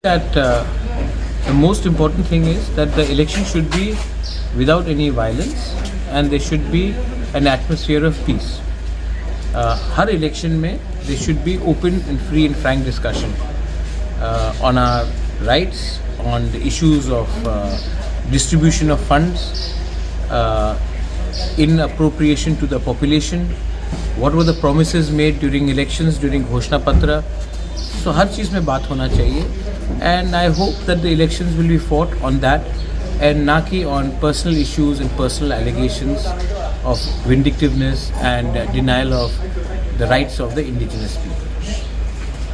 That the most important thing is that the election should be without any violence and there should be an atmosphere of peace. Her election में there should be open and free and frank discussion on our rights, on the issues of distribution of funds, in appropriation to the population, what were the promises made during elections, during घोषणा पत्र. So हर चीज़ में बात होना चाहिए and I hope that the elections will be fought on that and ना कि on personal issues and personal allegations of vindictiveness and denial of the rights of the indigenous people.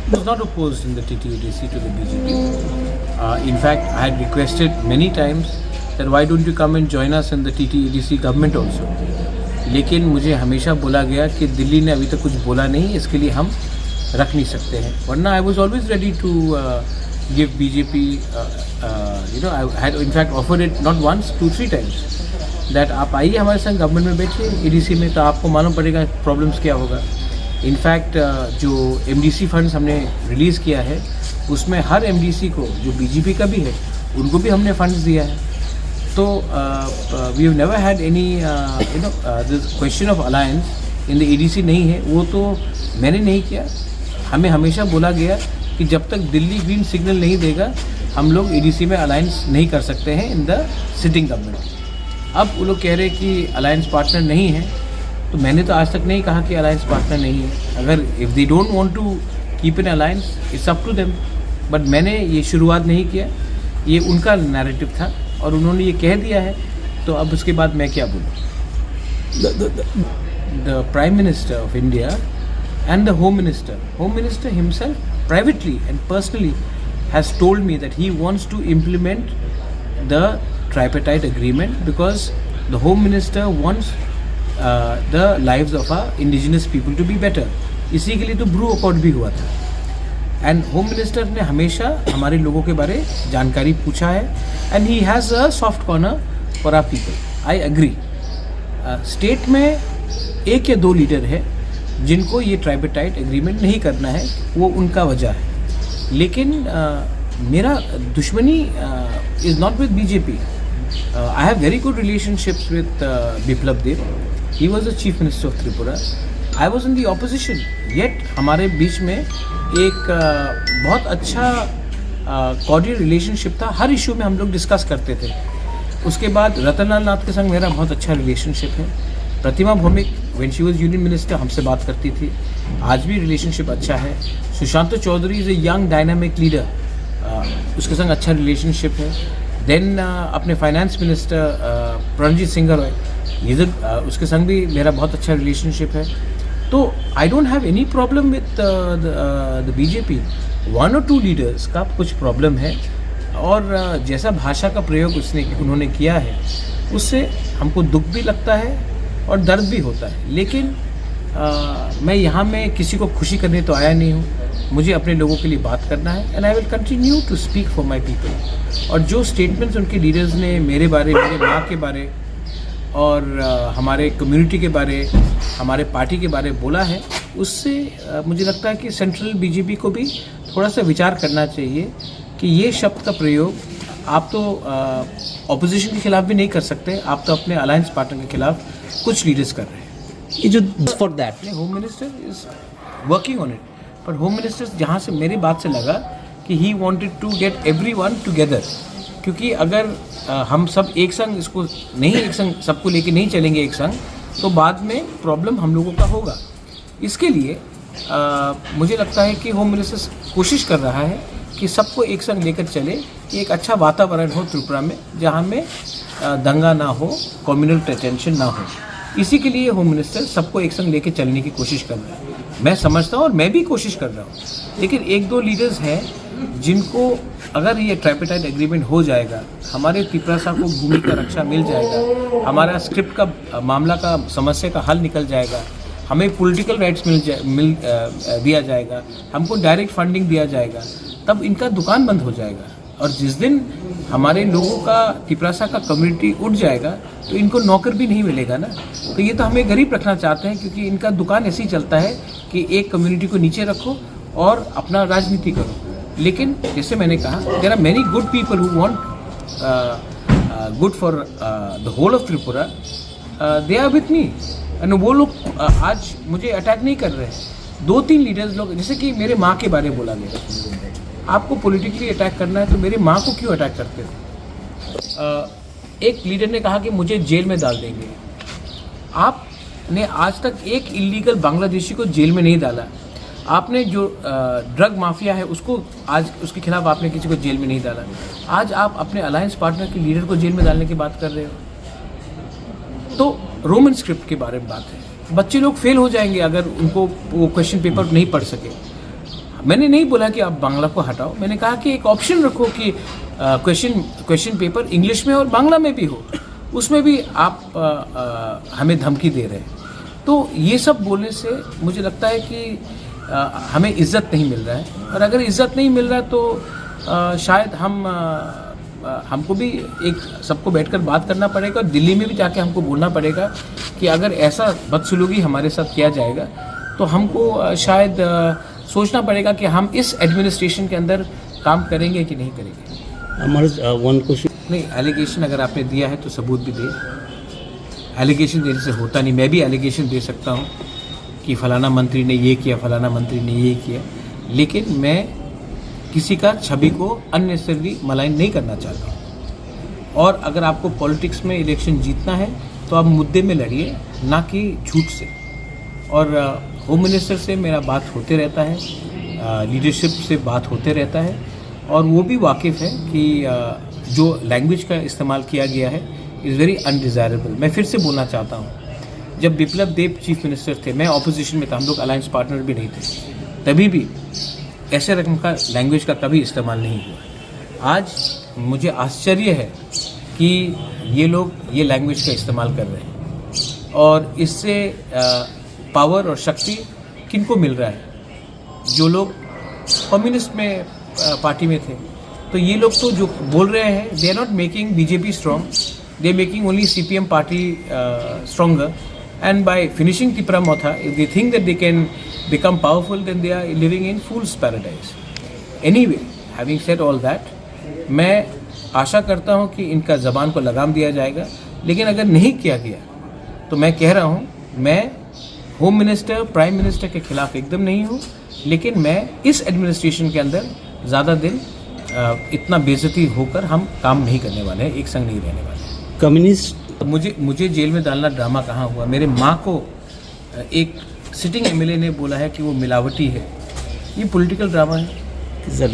I was not opposed in the TTEDC to the BJP. In fact, I had requested many times that why don't you come and join us in the TTEDC government also. लेकिन मुझे हमेशा बोला गया कि दिल्ली ने अभी तक कुछ बोला नहीं, इसके लिए हम रख नहीं सकते हैं. वरना I was always ready to give BJP, I had in fact offered it not once, 2-3 times that आप आइए हमारे संग गवर्नमेंट में बैठिए EDC में, तो आपको मालूम पड़ेगा प्रॉब्लम्स क्या होगा. इनफैक्ट जो MDC फंड्स हमने रिलीज़ किया है उसमें हर MDC को जो BJP का भी है उनको भी हमने फंड्स दिया है. तो we have never had any this question of alliance in the EDC नहीं है, वो तो मैंने नहीं किया. हमें हमेशा बोला गया कि जब तक दिल्ली ग्रीन सिग्नल नहीं देगा हम लोग EDC में अलायंस नहीं कर सकते हैं इन द सिटिंग गवर्नमेंट. अब वो लोग कह रहे हैं कि अलायंस पार्टनर नहीं है, तो मैंने तो आज तक नहीं कहा कि अलायंस पार्टनर नहीं है. अगर if they don't want to keep an alliance it's up to them, but मैंने ये शुरुआत नहीं किया, ये उनका नैरेटिव था और उन्होंने ये कह दिया है, तो अब उसके बाद मैं क्या बोलूँ. The prime minister of India and the Home Minister himself privately and personally has told me that he wants to implement the tripartite agreement because the Home Minister wants the lives of our indigenous people to be better. इसी के लिए तो Bru accord भी हुआ था. And home minister ने हमेशा हमारे लोगों के बारे जानकारी पूछा है and he has a soft corner for our people. I agree. State में एक या दो लीडर है जिनको ये ट्राइपेटाइट एग्रीमेंट नहीं करना है, वो उनका वजह है. लेकिन मेरा दुश्मनी is not with BJP. I have very good relationships with Biplab Deb. He was the chief minister of Tripura. I was in the opposition, yet हमारे बीच में एक बहुत अच्छा कॉर्डियल रिलेशनशिप था. हर इशू में हम लोग डिस्कस करते थे. उसके बाद रतनलाल नाथ के संग मेरा बहुत अच्छा रिलेशनशिप है. Pratima Bhowmik when she was union minister हमसे बात करती थी, आज भी रिलेशनशिप अच्छा है. Sushant Chowdhury is a young dynamic leader, उसके संग अच्छा रिलेशनशिप है. देन अपने फाइनेंस मिनिस्टर प्रणजीत सिंह रॉय, उसके संग भी मेरा बहुत अच्छा रिलेशनशिप है. तो I don't have any problem with the BJP. 1 or 2 leaders का कुछ प्रॉब्लम है और जैसा भाषा का प्रयोग उन्होंने किया है उससे हमको दुख भी लगता है और दर्द भी होता है. लेकिन मैं यहाँ में किसी को खुशी करने तो आया नहीं हूँ. मुझे अपने लोगों के लिए बात करना है and I will continue to speak for my people. और जो स्टेटमेंट्स उनके लीडर्स ने मेरे बारे, मेरे माँ के बारे और हमारे कम्युनिटी के बारे, हमारे पार्टी के बारे बोला है, उससे मुझे लगता है कि सेंट्रल BJP को भी थोड़ा सा विचार करना चाहिए कि ये शब्द का प्रयोग आप तो ऑपोजिशन के खिलाफ भी नहीं कर सकते, आप तो अपने अलायंस पार्टनर के खिलाफ कुछ लीडर्स कर रहे हैं. ये जो for that home minister is working on it. पर होम मिनिस्टर जहाँ से मेरी बात से लगा कि he wanted to get everyone together, क्योंकि अगर हम सब एक संग इसको नहीं, एक संग सबको लेके नहीं चलेंगे एक संग, तो बाद में प्रॉब्लम हम लोगों का होगा. इसके लिए मुझे लगता है कि होम मिनिस्टर कोशिश कर रहा है कि सबको एक संग लेकर चले, कि एक अच्छा वातावरण हो त्रिपुरा में जहाँ में दंगा ना हो, कम्युनल टेंशन ना हो. इसी के लिए होम मिनिस्टर सबको एक संग लेके चलने की कोशिश कर रहा है. मैं समझता हूँ और मैं भी कोशिश कर रहा हूँ. लेकिन 1-2 लीडर्स हैं जिनको अगर ये ट्राइपेटाइट एग्रीमेंट हो जाएगा, हमारे त्रिपुरा को भूमि का रक्षा मिल जाएगा, हमारा स्क्रिप्ट का मामला का समस्या का हल निकल जाएगा, हमें पॉलिटिकल राइट्स दिया जाएगा, हमको डायरेक्ट फंडिंग दिया जाएगा, तब इनका दुकान बंद हो जाएगा. और जिस दिन हमारे लोगों का त्रिपुरा का कम्युनिटी उठ जाएगा तो इनको नौकर भी नहीं मिलेगा ना. तो ये तो हमें गरीब रखना चाहते हैं, क्योंकि इनका दुकान ऐसे ही चलता है कि एक कम्युनिटी को नीचे रखो और अपना राजनीति करो. लेकिन जैसे मैंने कहा, there are many good people who want good for the whole of Tripura, they are with me. And वो लोग आज मुझे अटैक नहीं कर रहे हैं। 2-3 लीडर्स लोग, जैसे कि मेरे माँ के बारे में बोला गया, आपको पॉलिटिकली अटैक करना है तो मेरे माँ को क्यों अटैक करते हो? एक लीडर ने कहा कि मुझे जेल में डाल देंगे। आपने आज तक एक इलीगल बांग्लादेशी को जेल में नहीं डाला। आपने जो ड्रग माफिया है उसको आज उसके खिलाफ आपने किसी को जेल में नहीं डाला। आज आप अपने अलायंस पार्टनर के लीडर को जेल में डालने की बात कर रहे हो। तो रोमन स्क्रिप्ट के बारे में बात है। बच्चे लोग फेल हो जाएंगे अगर उनको वो क्वेश्चन पेपर नहीं पढ़ सके। मैंने नहीं बोला कि आप बांग्ला को हटाओ, मैंने कहा कि एक ऑप्शन रखो कि क्वेश्चन पेपर इंग्लिश में और बांग्ला में भी हो। उसमें भी आप हमें धमकी दे रहे हैं। तो ये सब बोलने से मुझे लगता है कि हमें इज़्ज़त नहीं मिल रहा है। और अगर इज़्ज़त नहीं मिल रहा है तो शायद हमको भी एक सबको बैठकर बात करना पड़ेगा और दिल्ली में भी जाके हमको बोलना पड़ेगा कि अगर ऐसा बदसलूकी हमारे साथ किया जाएगा तो हमको शायद सोचना पड़ेगा कि हम इस एडमिनिस्ट्रेशन के अंदर काम करेंगे कि नहीं करेंगे। हमारा वन क्वेश्चन नहीं, एलिगेशन अगर आपने दिया है तो सबूत भी दे। एलिगेशन देने से होता नहीं। मैं भी एलिगेशन दे सकता हूँ कि फलाना मंत्री ने ये किया, फलाना मंत्री ने ये किया, लेकिन मैं किसी का छवि को अननेसेसरली मलाइन नहीं करना चाहता हूँ। और अगर आपको पॉलिटिक्स में इलेक्शन जीतना है तो आप मुद्दे में लड़िए, ना कि झूठ से। और होम मिनिस्टर से मेरा बात होते रहता है, लीडरशिप से बात होते रहता है, और वो भी वाकिफ़ है कि जो लैंग्वेज का इस्तेमाल किया गया है इज़ वेरी अनडिज़ायरेबल। मैं फिर से बोलना चाहता हूँ, जब बिप्लब देब चीफ मिनिस्टर थे, मैं ऑपोजिशन में था, हम लोग अलायंस पार्टनर भी नहीं थे, तभी भी ऐसे रकम का लैंग्वेज का कभी इस्तेमाल नहीं हुआ। आज मुझे आश्चर्य है कि ये लोग ये लैंग्वेज का इस्तेमाल कर रहे हैं, और इससे पावर और शक्ति किनको मिल रहा है? जो लोग कम्युनिस्ट में पार्टी में थे। तो ये लोग तो जो बोल रहे हैं, they are not making BJP strong, they are making only CPM party stronger. And by finishing Tipra Motha, if they think that they can become powerful, then they are living in fool's paradise. Anyway, having said all that, मैं आशा करता हूँ कि इनका ज़बान को लगाम दिया जाएगा। लेकिन अगर नहीं किया गया तो मैं कह रहा हूँ, मैं होम मिनिस्टर, प्राइम मिनिस्टर के खिलाफ एकदम नहीं हूँ, लेकिन मैं इस एडमिनिस्ट्रेशन के अंदर ज़्यादा दिन इतना बेइज्जती होकर हम काम नहीं करने वाले हैं, एक संग नहीं रहने वाले। कम्युनिस्ट मुझे जेल में डालना ड्रामा कहाँ हुआ? मेरे माँ को एक सिटिंग एमएलए ने बोला है कि वो मिलावटी है। ये पॉलिटिकल ड्रामा है सर।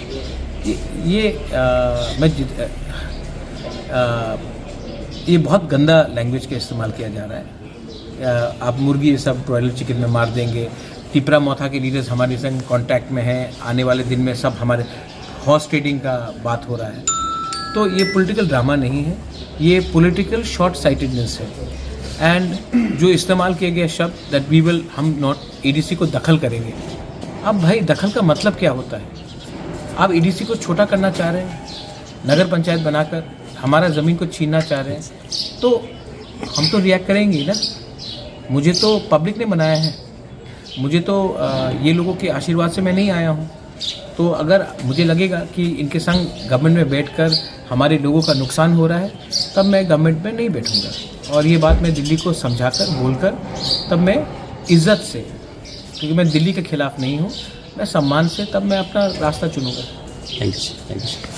ये बहुत गंदा लैंग्वेज का इस्तेमाल किया जा रहा है। आप मुर्गी ये सब ब्रॉयलर चिकन में मार देंगे। टिपरा मोथा के लीडर्स हमारे संग कांटेक्ट में हैं। आने वाले दिन में सब हमारे हॉर्स ट्रेडिंग का बात हो रहा है। तो ये पॉलिटिकल ड्रामा नहीं है, ये पॉलिटिकल शॉर्ट साइटेडनेस है। एंड जो इस्तेमाल किए गए शब्द दैट वी विल, हम नॉट एडीसी को दखल करेंगे। अब भाई दखल का मतलब क्या होता है? आप एडीसी को छोटा करना चाह रहे हैं, नगर पंचायत बनाकर हमारा ज़मीन को छीनना चाह रहे हैं, तो हम तो रिएक्ट करेंगे ही ना। मुझे तो पब्लिक ने बनाया है, मुझे तो ये लोगों के आशीर्वाद से मैं नहीं आया हूँ। तो अगर मुझे लगेगा कि इनके संग गवर्नमेंट में बैठकर हमारे लोगों का नुकसान हो रहा है, तब मैं गवर्नमेंट में नहीं बैठूंगा। और ये बात मैं दिल्ली को समझाकर, बोलकर, तब मैं इज़्ज़त से, क्योंकि मैं दिल्ली के खिलाफ नहीं हूँ, मैं सम्मान से तब मैं अपना रास्ता चुनूँगा। Thank you.